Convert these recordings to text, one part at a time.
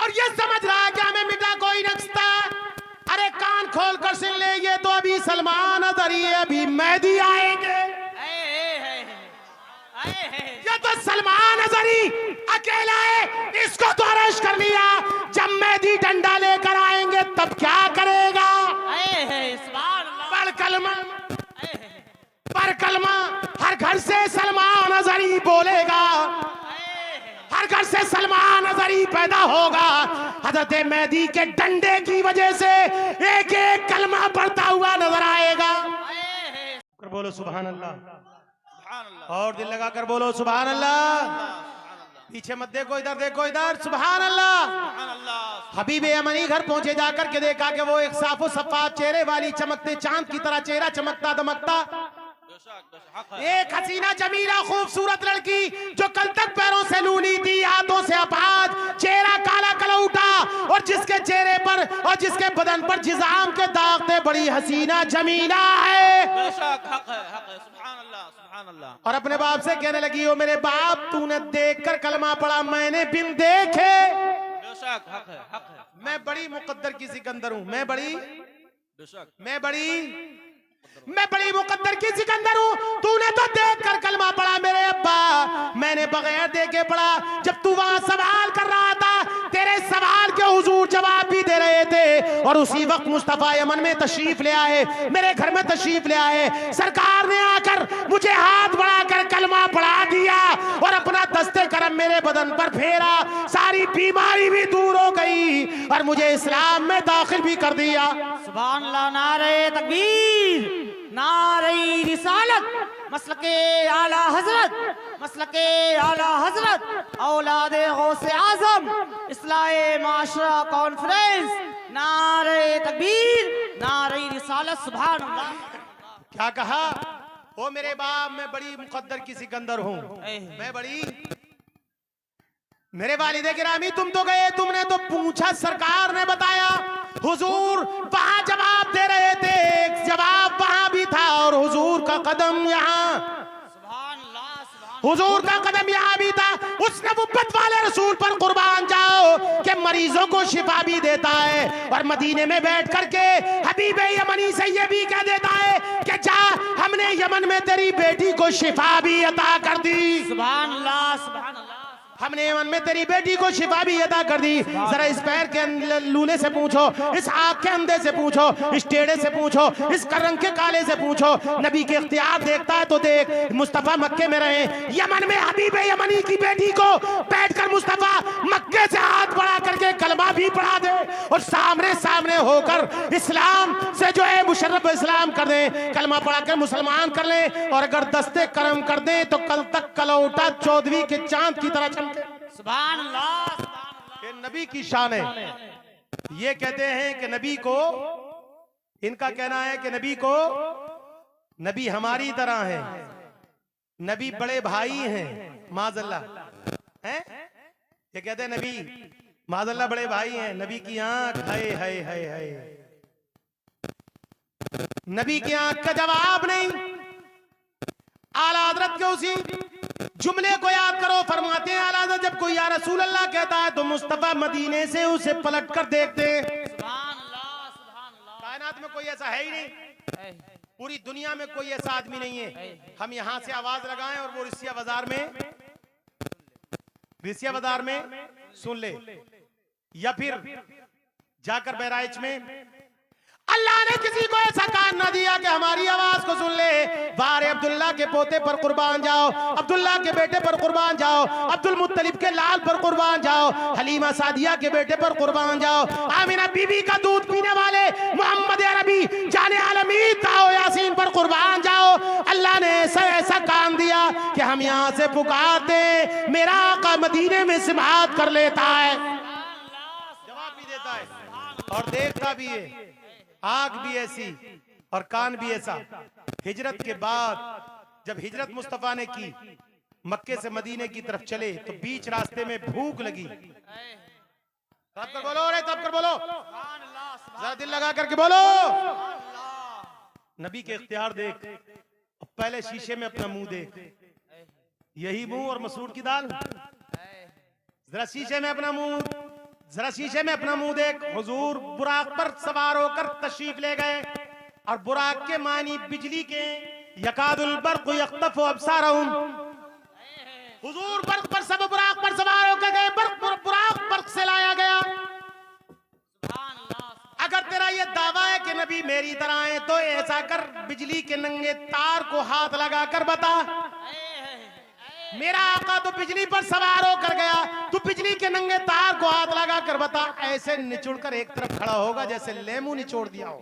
और ये समझ रहा है कि हमें मिटा कोई नक्शा। अरे कान खोल कर सुन ले, ये तो अभी सलमान अज़हरी, अभी मेहदी आएंगे। ये तो सलमान अज़हरी अकेला है, इसको तो अरेस्ट कर लिया। जब मेहदी डंडा लेकर आएंगे तब क्या करेगा? पर कलमा हर घर से सलमान अज़हरी बोलेगा, हर घर से सलमान अज़हरी पैदा होगा। हज़रत मेहदी के डंडे की वजह से एक एक कलमा पढ़ता हुआ नजर आएगा। बोलो सुभान अल्लाह, और दिल लगा कर बोलो सुभान अल्लाह। पीछे मत देखो, इधर देखो, इधर। सुभान अल्लाह। हबीब यमनी घर पहुंचे, जाकर के देखा कि वो एक साफो सफा चेहरे वाली, चमकते चांद की तरह चेहरा चमकता दमकता, एक हसीना जमीला खूबसूरत लड़की जो कल तक पैरों से लूली थी, हाथों से अपाज, चेहरा काला कलौटा, और जिसके चेहरे पर और जिसके बदन पर जिज़ाम के दाग थे, बड़ी हसीना जमीला है। और अपने बाप से कहने लगी, ओ मेरे बाप, तूने देखकर कलमा पढ़ा, मैंने बिन देखे। मैं बड़ी मुकद्दर की सिकंदर हूँ, मैं बड़ी मुकद्दर की सिकंदर हूँ। तूने तो देख कर कलमा पढ़ा मेरे अब्बा, मैंने बगैर देखे पढ़ा। जब तू वहां सवाल कर रहा था, तेरे सवाल के हुजूर जवाब भी दे रहे थे, और उसी वक्त मुस्तफा यमन में तशरीफ ले आए, मेरे घर में तशरीफ ले आए। सरकार ने आकर मुझे हाथ बढ़ाकर कलमा पढ़ा दिया और अपना दस्ते करम मेरे बदन पर फेरा। सारी बीमारी भी दूर हो गई और मुझे इस्लाम में दाखिल भी कर दिया। सुभान अल्लाह, नारे तकबीर, नारे रिसालत, मसलके आला हजरत, मसलके आला हजरत, औलादे गौसे आजम, इस्लाहे माशरा कॉन्फ्रेंस, नारे तकबीर, नारे रिसालत। सुभान अल्लाह। क्या कहा? ओ मेरे बाप, मैं बड़ी मुकद्दर की सिकंदर हूँ, मैं बड़ी। मेरे वालिद गिरामी, तुम तो गए, तुमने तो पूछा, सरकार ने बताया। हुजूर वहां जवाब दे रहे थे, जवाब वहां भी था, और हुजूर का कदम यहाँ, हुजूर का कदम यहाँ भी था। उस नबुव्वत वाले रसूल पर कुर्बान जाओ कि मरीजों को शिफा भी देता है, और मदीने में बैठ करके हबीब यमनी से ये भी कह देता है कि जा, हमने यमन में तेरी बेटी को शिफा भी अता कर दी। सुभान अल्लाह, सुभान अल्लाह। हमने यमन में तेरी बेटी को शिफा भी अता कर दी। जरा इस पैर के लूले से पूछो, इस आँख के अंधे से पूछो, इस टेढ़े से पूछो, इस रंग के काले से पूछो। नबी के इख्तियार देखता है तो देख, मुस्तफा मक्के में रहे, यमन में हबीब यमनी की बेटी को बैठकर मुस्तफा मक्के से हाथ बढ़ा करके कलमा भी पढ़ा दे, और सामने सामने होकर इस्लाम से जो है मुशर्रफ इस्लाम कर दे, कलमा पढ़ा कर मुसलमान कर ले। और अगर दस्ते करम कर दे तो कल तक कलौटा चौदवी के चांद की तरह। सुभान अल्लाह। ये नबी की शान है। ये कहते हैं कि नबी को, इनका कहना है कि नबी को, नबी हमारी तरह है, नबी बड़े भाई हैं, माज़अल्लाह हैं। ये कहते हैं नबी माज़अल्लाह बड़े भाई हैं। नबी की आंख, हाय हाय हाय हाय, नबी की आंख का जवाब नहीं। आला हज़रत के उसी जुमले को याद करो, फरमाते हैं आला हज़रत, जब कोई या रसूल अल्लाह कहता है तो मुस्तफा मदीने से उसे पलट कर देखते हैं। सुभान अल्लाह, सुभान अल्लाह। कायनात में कोई ऐसा है ही नहीं, पूरी दुनिया में कोई ऐसा आदमी नहीं है। हम यहाँ से आवाज लगाएं और वो रिसिया बाजार में सुन ले, या फिर जाकर बहराइच में। अल्लाह ने किसी को ऐसा कान ना दिया कि हमारी आवाज को सुन ले। बारे अब्दुल्ला के पोते पर कुर्बान जाओ, अब्दुल्ला के बेटे पर कुर्बान जाओ, अब्दुल मुत्तलिब के लाल पर कुर्बान जाओ, हलीमा सादिया के बेटे पर कुर्बान जाओ, आमिना बीबी का दूध पीने वाले मोहम्मद अरबी जाने आलमी ताओ यासीन पर कुर्बान जाओ। अल्लाह ने ऐसा ऐसा कान दिया कि हम यहाँ से पुकारते, मेरा आका मदीने में सिमात कर लेता है, जवाब भी देता है और देखता भी है। आंख भी ऐसी और कान भी ऐसा। हिजरत के बाद जब हिजरत मुस्तफा ने की, मक्के से मदीने की तरफ चले, तो बीच रास्ते में भूख लगी। तब कर बोलो, अरे तब कर बोलो, जरा दिल लगा करके बोलो। नबी के इख्तियार देख, पहले शीशे में अपना मुंह देख, यही मुंह और मसूर की दाल। जरा शीशे में अपना मुंह जरा शीशे में अपना मुंह देख। हुजूर बुराक पर सवार होकर तशरीफ ले गए और बुराक के मानी बिजली के यकादुल बर्क़ यख्तफ़ु अब्सारहुम। हुजूर बर्क़ पर सब बुराक पर सवार होकर गए। बुराक बर्क़ से लाया गया। अगर तेरा ये दावा है कि नबी मेरी तरह है तो ऐसा कर, बिजली के नंगे तार को हाथ लगाकर बता। मेरा आका तो बिजली पर सवार होकर गया, तू बिजली के नंगे तार को हाथ लगाकर बता। ऐसे निचोड़कर एक तरफ खड़ा होगा जैसे लेमू निचोड़ दिया हो।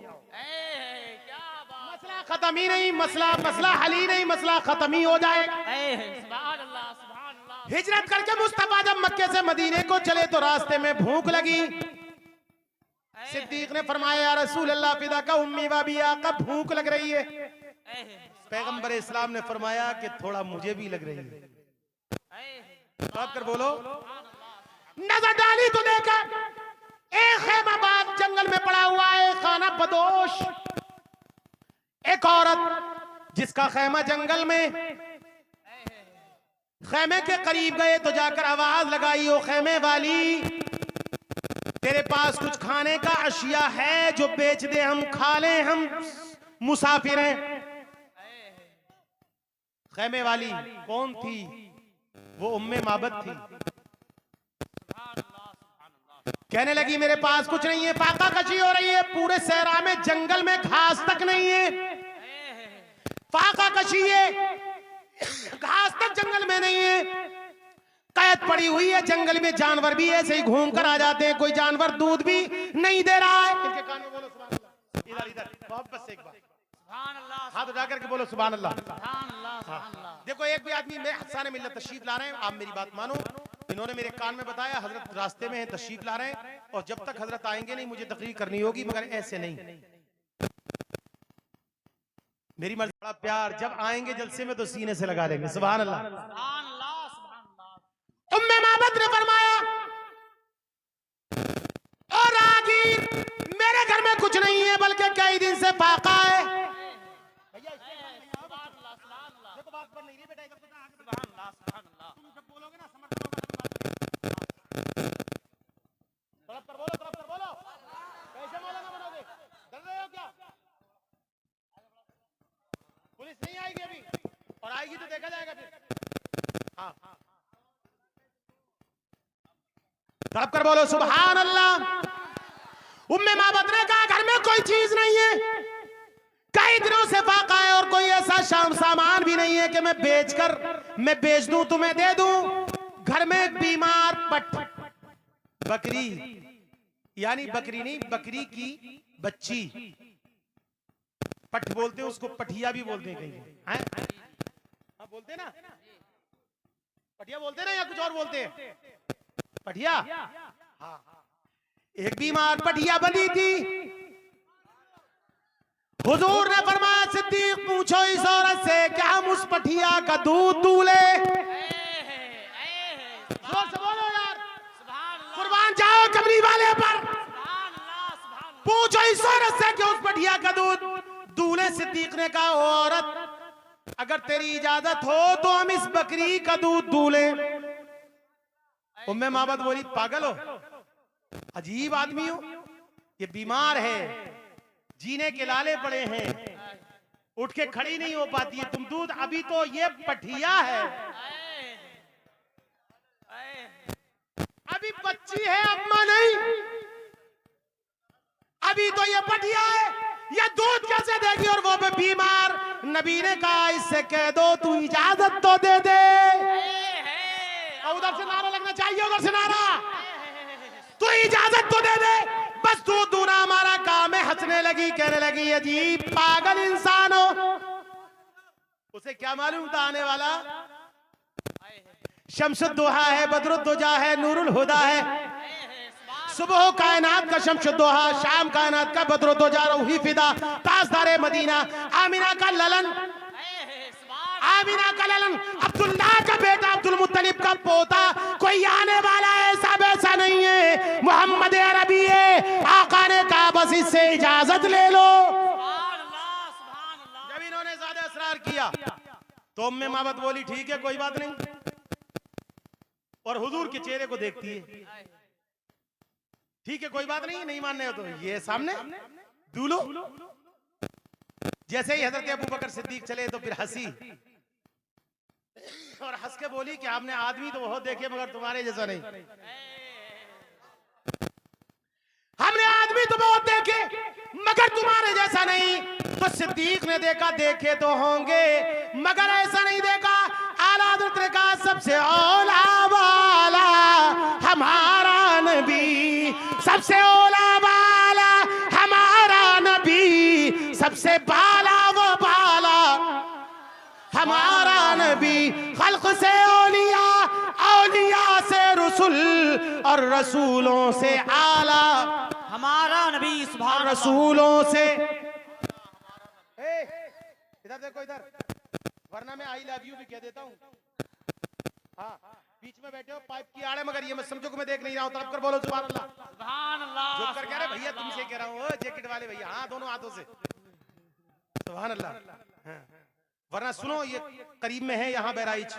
मसला खत्म ही नहीं, मसला हल ही नहीं, मसला खत्म ही हो जाएगा। हिजरत करके मुस्तफा जब मक्के से मदीने को चले तो रास्ते में भूख लगी। सिद्दीक ने फरमाया, या रसूल अल्लाह फिदा का उम्मी वाबी, आका भूख लग रही है। पैगंबर इस्लाम ने फरमाया कि थोड़ा मुझे भी लग रही है। बात कर बोलो। नजर डाली तो देखा एक खेमा बाग जंगल में पड़ा हुआ है, खाना बदोश। एक औरत जिसका खेमा जंगल में, खेमे के करीब गए तो जाकर आवाज लगाई, ओ खेमे वाली, तेरे पास कुछ खाने का अशिया है जो बेच दे, हम खा लें, हम मुसाफिर हैं। खेमे वाली कौन थी? वो उम्मे माबद थी। कहने लगी मेरे पास कुछ नहीं है, फाका कशी हो रही है, पूरे सहरा में जंगल में घास तक नहीं है, फाका कशी है, घास तक जंगल में नहीं है, कैद पड़ी हुई है जंगल में, जानवर भी ऐसे ही घूम कर आ जाते हैं, कोई जानवर दूध भी नहीं दे रहा है। इनके कान में बोलो सुभान अल्लाह। इधर इधर मोहब्बत से एक बार सुभान अल्लाह, हाथ उठा करके बोलो सुभान अल्लाह। सुभान अल्लाह, सुभान अल्लाह। देखो एक भी आदमी में हसाने मिल्लत तशरीफ ला रहे हैं, आप मेरी बात मानो। इन्होंने मेरे कान में बताया हजरत रास्ते में है, तशरीफ ला रहे हैं, और जब तक हजरत आएंगे नहीं मुझे तकरीर करनी होगी, मगर ऐसे नहीं, मेरी मर्जी। बड़ा प्यार, जब आएंगे जलसे में तो सीने से लगा लेंगे। सुभान अल्लाह। सुभान अल्लाह, सुभान अल्लाह। उम्मे माबद ने फरमाया, और रागीर, मेरे घर में कुछ नहीं है बल्कि कई दिन से फाका है। सुभान अल्लाह, सुभान अल्लाह। देखो बात पर नहीं रही बेटा, इधर तो आगे सुभान अल्लाह, सुभान अल्लाह। तुम जब बोलोगे ना समझ लोगे। तड़प कर बोलो, तड़प कर बोलो। कैसे मौलाना बनोगे? डर रहे हो क्या? पुलिस नहीं आएगी अभी, और आएगी तो देखा जाएगा फिर। हाँ, तड़प कर बोलो सुभान अल्लाह। उम्मे माबद ने कहा घर में कोई चीज नहीं है, कई दिनों से फाका है, और कोई ऐसा सामान भी नहीं है कि मैं बेच दूं, तुम्हें दे दूं। घर में एक बीमार बकरी, यानी बकरी नहीं, बकरी की बच्ची, पठ बोलते हैं उसको, पठिया भी बोलते हैं कहीं, हाँ बोलते हैं ना, पठिया बोलते हैं ना, या कुछ और बोलते हैं? पठिया। हाँ, एक बीमार पठिया बनी थी। हुजूर ने फरमाया, सिद्दीक पूछो इस औरत से क्या हम उस पठिया का दूध दूले? जोर से बोलो यार, कुर्बान जाओ कमरी वाले पर। पूछो इस औरत से कि उस पठिया का दूध दूले। सिद्दीक ने कहा, औरत अगर तेरी इजाजत हो तो हम इस बकरी का दूध दूले। उम्मे माबद बोली, पागल हो, अजीब आदमी हो, ये बीमार है, जीने के लाले पड़े हैं, उठ के खड़ी नहीं हो पाती है, तुम दूध, अभी तो ये पठिया है, अभी बच्ची है, अम्मा नहीं, अभी तो ये पठिया है, ये दूध कैसे देगी? और वो बीमार। नबी ने कहा, इससे कह दो तू इजाजत तो दे दे। उधर से नारा लगना चाहिए, उधर से नारा, तू इजाजत तो दे दे, बस दूध दूना हमारा काम है। हंसने लगी, कहने लगी, अजीब पागल इंसान हो। उसे क्या मालूम था आने वाला शम्सुद्दोहा है, बदरुद्दोजा है, नूरुल हुदा है। सुबह कायनात का शम्सुद्दोहा, शाम कायनात का बदरुद्दोजा, रूही फिदा, ताजदारे मदीना, आमिना का ललन, आमिना का ललन, अब्दुल्ला का बेटा, अब्दुल मुत्तलिब का पोता, कोई आने वाला ऐसा वैसा नहीं है, मोहम्मद अरबी है। आका ने कहा बस इससे इजाजत ले लो। जब इन्होंने ज्यादा असरार किया तो उम्मे माबद बोली, ठीक है कोई बात नहीं, और हुजूर के चेहरे को देखती है, ठीक है, कोई बात नहीं, नहीं मानने हो तो ये सामने दूल्हो। जैसे ही हजरत अबू बकर सिद्दीक चले तो फिर हंसी और हंस के बोली कि आपने आदमी तो बहुत देखे मगर तुम्हारे जैसा नहीं। हमने आदमी तो बहुत देखे मगर तुम्हारे जैसा नहीं। तो सिद्दीक ने देखा, देखे तो होंगे मगर ऐसा नहीं देखा। आला हज़रत ने कहा सबसे औला वाला हमारा नबी, सबसे औला वाला हमारा नबी, सबसे बाला वो बाला हमारा नबी। खल्क से औलिया, औलिया से रसूल और रसूलों से आला हमारा नबी सुभान रसूलों से। इधर देखो इधर, वरना मैं आई लव यू भी कह देता हूँ। हाँ, बीच में बैठे हो पाइप की आड़े, मगर ये मत समझो कि मैं देख नहीं रहा हूँ। तरफ कर बोलो सुभान अल्लाह। सुभान अल्लाह। जो कर कह रहे भैया तुमसे कह रहा हूँ, जैकेट वाले भैया, हाँ दोनों हाथों से सुभान अल्लाह। हाँ। वरना सुनो, ये करीब में है यहाँ बहराइच,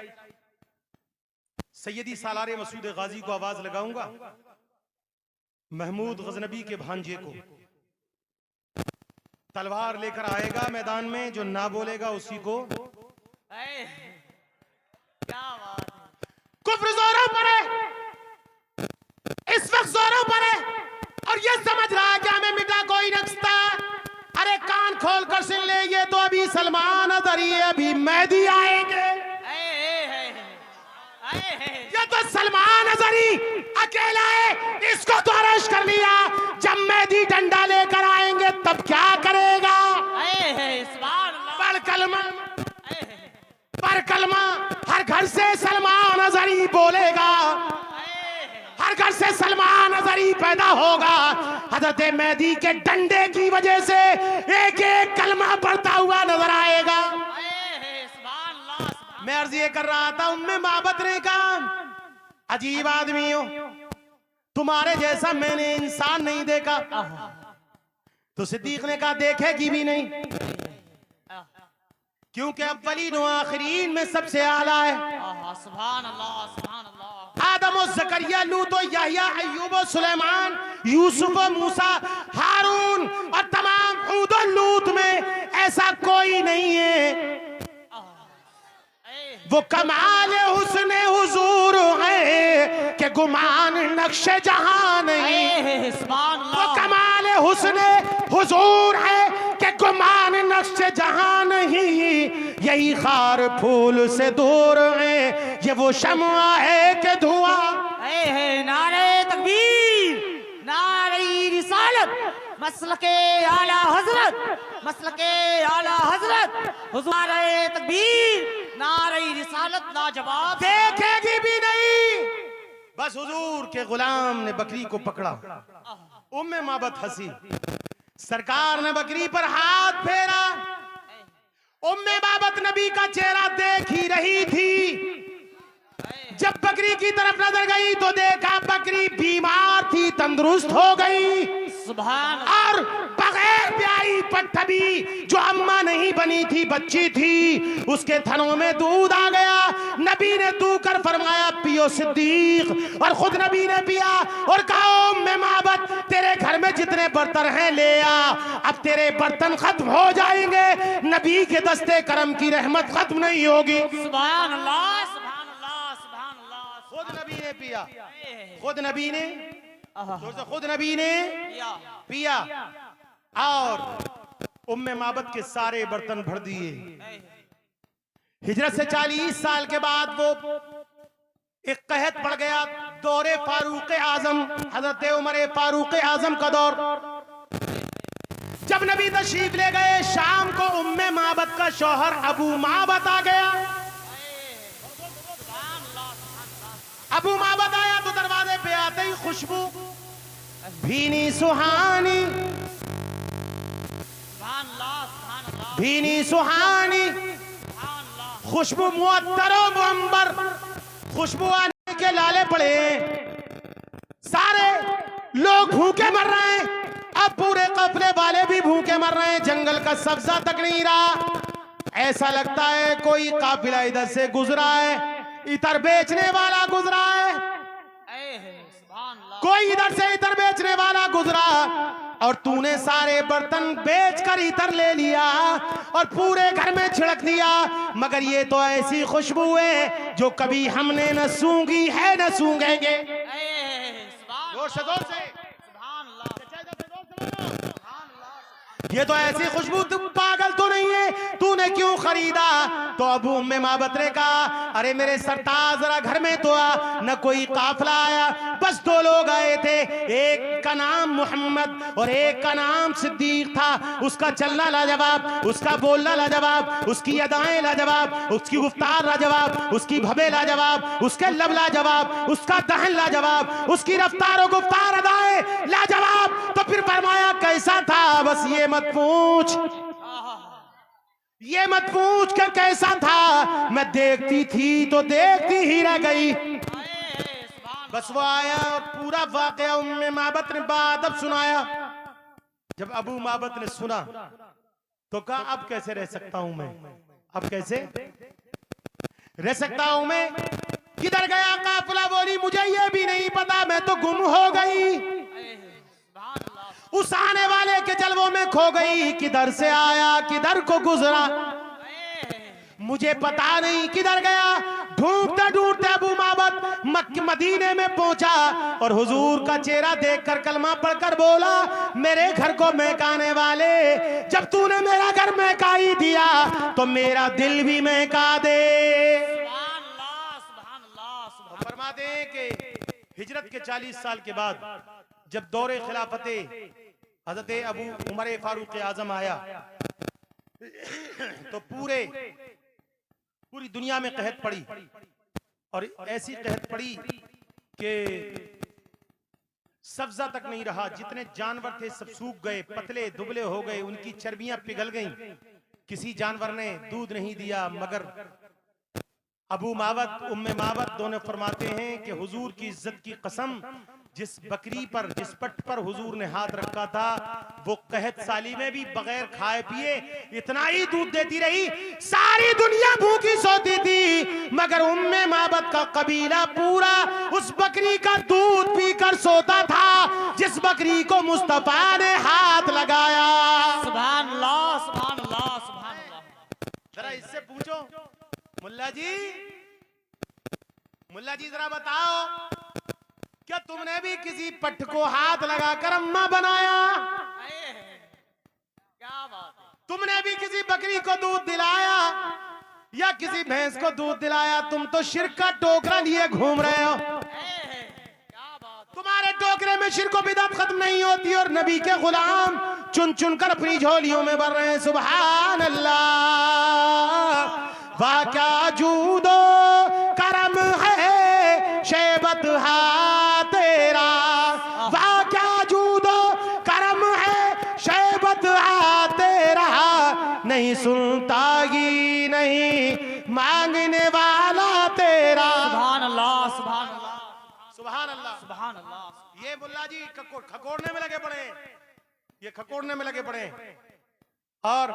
सैयदी सालारे मसूद गाजी को आवाज लगाऊंगा, महमूद गजनबी के भांजे को तलवार लेकर आएगा मैदान में, जो ना बोलेगा उसी को। क्या बात है। कुफ्र जोरों पर है, इस वक्त जोरों पर है और ये समझ रहा है कि हमें मिटा कोई नक्शा। अरे कान खोल कर सुन ले, ये तो अभी सलमान अज़हरी, अभी मेहदी आएंगे। ये तो सलमान अज़हरी अकेला है, इसको तो अरेस्ट कर लिया। जब मेहदी डंडा लेकर आएंगे तब क्या करेगा? पढ़ कलमा, पर कलमा। हर घर से सलमान अज़हरी बोलेगा, हर घर से सलमान अज़हरी पैदा होगा। हजरत मेहदी के डंडे की वजह से एक एक कलमा पढ़ता हुआ नजर आएगा। मैं अर्ज ये कर रहा था, उम्मे माबद ने कहा अजीब आदमी हो, तुम्हारे जैसा मैंने इंसान नहीं देखा। तो सिद्दीक ने कहा देखेगी भी नहीं, क्योंकि अव्वलीन व आखिरीन में सबसे आला है। सुभान अल्लाह, सुभान अल्लाह। आदम और ज़करिया, लूत और यहया, अय्यूब और सुलेमान, यूसुफ और मूसा, हारून और तमाम हूद और लूत में ऐसा कोई नहीं है। वो कमाल हुस्न हुजूर है कि गुमान नक्शे जहां नहीं। वो कमाल हुस्न हुजूर है कि गुमान नक्शे जहां नहीं। यही खार फूल से दूर है, ये वो शम्आ है कि धुआं। नारे तकबीर, नारे रिसालत, मसलके आला हजरत, मसलके आला हजरत, हुजूर। नारे तकबीर, नारे रिसालत लाजवाब। देखेगी भी नहीं। बस हुजूर के गुलाम ने बकरी को पकड़ा, उम्मे माबद हंसी, सरकार ने बकरी पर हाथ फेरा। उम्मे माबद नबी का चेहरा देख ही रही थी। जब बकरी की तरफ नजर गई तो देखा बकरी बीमार थी, तंदुरुस्त हो गई। सुभान। और बगैर ब्याही पट्टबी, जो अम्मा नहीं बनी थी, बच्ची थी, उसके थनों में दूध आ गया। नबी ने दू कर फरमाया पियो सिद्दीक, और खुद नबी ने पिया और कहा उम्मे माबद तेरे घर में जितने बर्तन हैं ले आ, अब तेरे बर्तन खत्म हो जाएंगे, नबी के दस्ते करम की रहमत खत्म नहीं होगी। सुभान अल्लाह, सुभान अल्लाह, सुभान अल्लाह। खुद नबी ने पिया, खुद नबी ने, खुद नबी ने पिया और उम्मे माबद के सारे बर्तन भर दिए। हिजरत से 40 साल के बाद वो एक कहत पड़ गया, दौरे फारूक आजम, हजरत उमर फारूक आजम का दौर। जब नबी तशरीफ ले गए शाम को, उम्मे माबद का शौहर अबू माबद आ गया। अबू माबद आया तो दरवाजे पे आते ही खुशबू भीनी सुहानी, भीनी सुहानी खुशबू, मुअत्तरो मुअंबर, खुशबू आने के लाले पड़े। सारे लोग भूखे मर रहे हैं, अब पूरे कफले वाले भी भूखे मर रहे हैं, जंगल का सब्जा तक नहीं रहा। ऐसा लगता है कोई काफिला इधर से गुजरा है, इतर बेचने वाला गुजरा है। सुभान अल्लाह। कोई इधर से इधर बेचने वाला गुजरा और तूने सारे बर्तन बेचकर इधर ले लिया और पूरे घर में छिड़क दिया, मगर ये तो ऐसी खुशबू है जो कभी हमने न सूंघी है न सूंघेंगे। सुभान जोर से जोर से सुभान अल्लाह। ये तो ऐसी खुशबू, तुम पागल तो नहीं है, तूने क्यों खरीदा? तो अबू उम्मे माबत ने कहा, अरे मेरे सरताज जरा घर में तो आ, न कोई काफिला आया, बस दो लोग आए थे, एक का नाम मोहम्मद और एक का नाम सिद्दीक था। उसका चलना लाजवाब, उसका बोलना लाजवाब, उसकी अदाएं लाजवाब, उसकी गुफ्तार लाजवाब, उसकी भबे लाजवाब, उसके लब लाजवाब, उसका दहन लाजवाब, उसकी रफ्तार और गुफ्तार अदाएं लाजवाब। तो फिर फरमाया कैसा था, बस ये मत पूछ, ये मत पूछ कि कैसा था, मैं देखती थी तो देखती ही रह गई। बस वो आया और पूरा वाकया उम्मे माबत ने बादब सुनाया। जब अबू माबत ने सुना तो कहा, अब कैसे रह सकता हूं मैं, अब कैसे रह सकता हूं मैं? किधर गया काफिला? बोली मुझे ये भी नहीं पता, मैं तो गुम हो गई, उस आने वाले के जलवों में खो गई। किधर से आया, किधर को गुजरा, मुझे पता नहीं किधर गया। ढूंढते ढूंढते अबू माबत मदीने में पहुंचा और हुजूर का चेहरा देखकर कलमा पढ़कर बोला, मेरे घर को महकाने वाले, जब तूने मेरा घर महका ही दिया तो मेरा दिल भी महका दे। फरमा दे कि हिजरत के 40 साल के बाद जब दौरे खिलाफते हजरत अबू उमर फारूक आजम आया तो पूरी दुनिया में कहत पड़ी, और ऐसी कहत पड़ी कि सब्जा तक नहीं रहा, जितने जानवर थे सब सूख गए, पतले दुबले हो गए, उनकी चर्बियां पिघल गईं, किसी जानवर ने दूध नहीं दिया। मगर अबू माबत उम्मे माबत दोनों फरमाते हैं कि हुजूर की इज्जत की कसम, जिस बकरी पर, जिस पट पर हुजूर ने हाथ रखा था, वो कहत साली में भी बगैर खाए पिए इतना ही दूध देती रही, सारी दुनिया भूखी सोती थी, मगर उम्मे माबत का कबीला पूरा उस बकरी का दूध पीकर सोता था जिस बकरी को मुस्तफा ने हाथ लगाया। सुभान अल्लाह सुभान अल्लाह सुभान अल्लाह। जरा इससे पूछो, मुल्ला जी जरा बताओ, क्या तुमने भी किसी पट को हाथ लगाकर अम्मा बनाया? क्या बात है। तुमने भी किसी बकरी को दूध दिलाया या किसी भैंस को दूध दिलाया? तुम तो शिर्क का टोकरा लिए घूम रहे हो। क्या बात। तुम्हारे टोकरे में शिर्क व बिदअत खत्म नहीं होती और नबी के गुलाम चुन चुन कर अपनी झोलियों में भर रहे हैं। सुभान अल्लाह, वाह क्या जूदो करम है शैबत हा तेरा, वाह क्या जूदो करम है शैबत हा तेरा, नहीं सुनता ही नहीं मांगने वाला तेरा। सुभान अल्लाह सुभान अल्लाह सुभान अल्लाह सुभान अल्लाह। ये मुल्ला जी खकोड़ने में लगे पड़े, ये खकोड़ने में लगे पड़े, और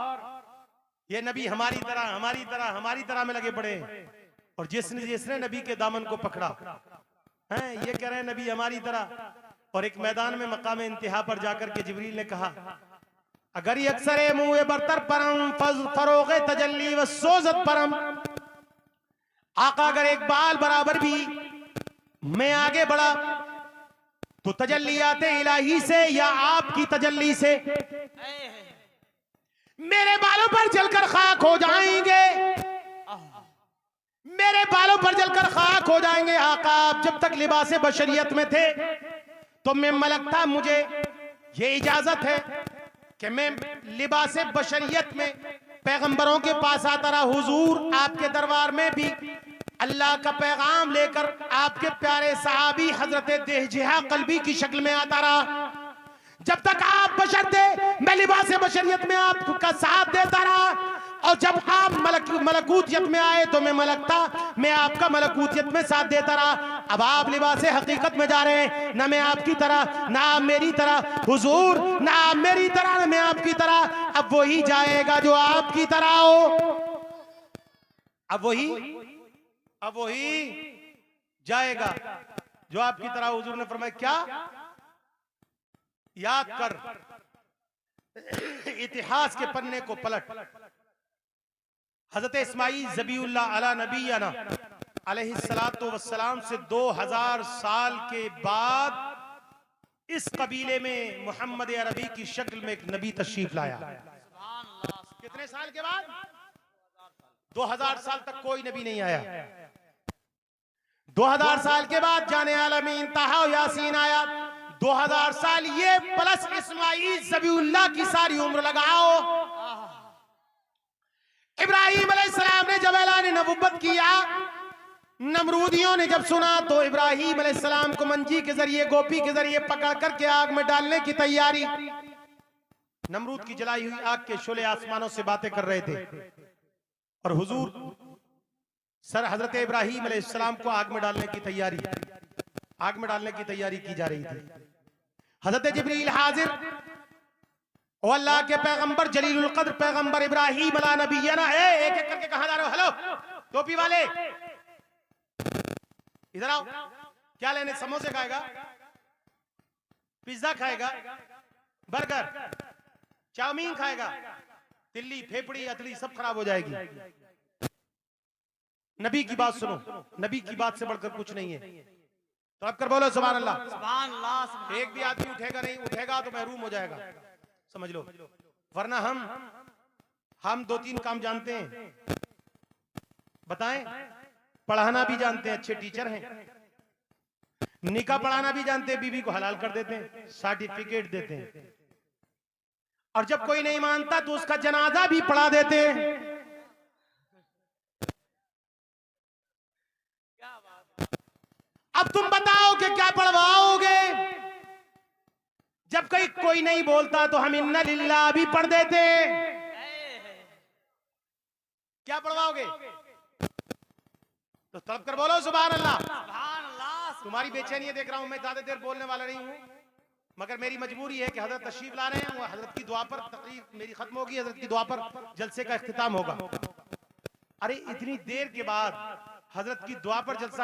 ये नबी हमारी तरह में लगे पड़े। और जिसने नबी के दामन को पकड़ा है, ये कह रहे हैं नबी हमारी तरह। और एक मैदान में मकाम इंतहा पर जाकर के जिब्रील ने कहा, अगर ये अक्सर मुँह बरतर परम फरोगे तजल्ली व सोजत परम, आका अगर एक बाल बराबर भी मैं आगे बढ़ा तो तजल्लियात इलाही से या आपकी तजल्ली से मेरे बालों पर जलकर खाक हो जाएंगे, मेरे बालों पर जलकर खाक हो जाएंगे। आका आप जब तक लिबास बशरियत में थे तो मैं मलक था, मुझे ये इजाजत है कि मैं लिबास बशरियत में पैगंबरों के पास आता रहा। हुजूर आपके दरबार में भी अल्लाह का पैगाम लेकर आपके प्यारे सहाबी हजरत देहजिहा कल्बी की शक्ल में आता रहा। जब तक आप बशर थे मैं लिबास बशरियत में आपका साथ देता रहा, और जब आप मलकूतियत में आए तो मैं मलक था, मैं आपका मलकूतियत में साथ देता रहा। अब आप लिबास हकीकत में जा रहे हैं, ना मैं आपकी तरह ना आप मेरी तरह, हुजूर ना आप मेरी तरह ना मैं आपकी तरह। अब वही जाएगा जो आपकी तरह हो, अब वही जाएगा जो आपकी तरह हुजूर ने फरमाया क्या याद कर, इतिहास के पन्ने को पलट। हजरत इस्माईल ज़बीउल्लाह अला नबीना अलैहिस्सलातु वस्सलाम से 2000 साल के बाद इस कबीले में मोहम्मद अरबी की शक्ल में एक नबी तशरीफ लाया। कितने साल के बाद? 2000 साल तक कोई नबी नहीं आया। 2000 साल के बाद जाने आलमीन ताहा यासीन आया। 2000 साल ये प्लस इस्माईल ज़बीउल्लाह की सारी उम्र लगाओ। इब्राहिम अलैहिस्सलाम ने जब ऐलान नबुव्वत किया, नमरूदियों ने जब सुना तो इब्राहिम अलैहिस्सलाम को मंजी के जरिए, गोपी के जरिए पकड़ करके आग में डालने की तैयारी। नमरूद की जलाई हुई आग के शोले आसमानों से बातें कर रहे थे और हुजूर सर हजरत इब्राहिम अलैहिस्सलाम को आग में डालने की तैयारी, आग में डालने की तैयारी की जा रही थी। हजरत जिब्रील हाजिर, ओ अल्लाह के पैगंबर जलीलुल कद्र पैगंबर इब्राहिम अला नबीना, एक एक करके कहां जा रहे हो? हेलो टोपी वाले, इधर आओ। क्या लेने? समोसे खाएगा, पिज्जा खाएगा, बर्गर, चाउमीन खाएगा? तिल्ली फेफड़ी अतली सब खराब हो जाएगी। नबी की बात सुनो, नबी की बात से बढ़कर कुछ नहीं है। तो अब कर बोलो सुभान अल्लाह। सुभान अल्लाह, सुभान एक भी आदमी उठेगा नहीं, उठेगा तो महरूम हो जाएगा, समझ लो। वरना हम 2-3 काम जानते हैं, बताएं? पढ़ाना भी जानते हैं, अच्छे टीचर हैं। निकाह पढ़ाना भी जानते हैं, बीवी को हलाल कर देते हैं, सर्टिफिकेट देते हैं। और जब कोई नहीं मानता तो उसका जनाजा भी पढ़ा देते हैं। अब तुम बताओ कि क्या पढ़वाओगे? जब कोई नहीं बोलता तो हम इन्ना लिल्लाह भी पढ़ देते हैं। क्या पढ़वाओगे? तो तलब कर बोलो सुभान अल्लाह। सुभान अल्लाह। तुम्हारी बेचैनी देख रहा हूं मैं, ज्यादा देर बोलने वाला नहीं हूं, मगर मेरी मजबूरी है कि हजरत तशरीफ ला रहे हैं। वो हजरत की दुआ पर तकरीर मेरी खत्म होगी, हजरत की दुआ पर जलसे का इख्तिताम होगा। अरे इतनी देर के बाद हजरत की दुआ पर जलसा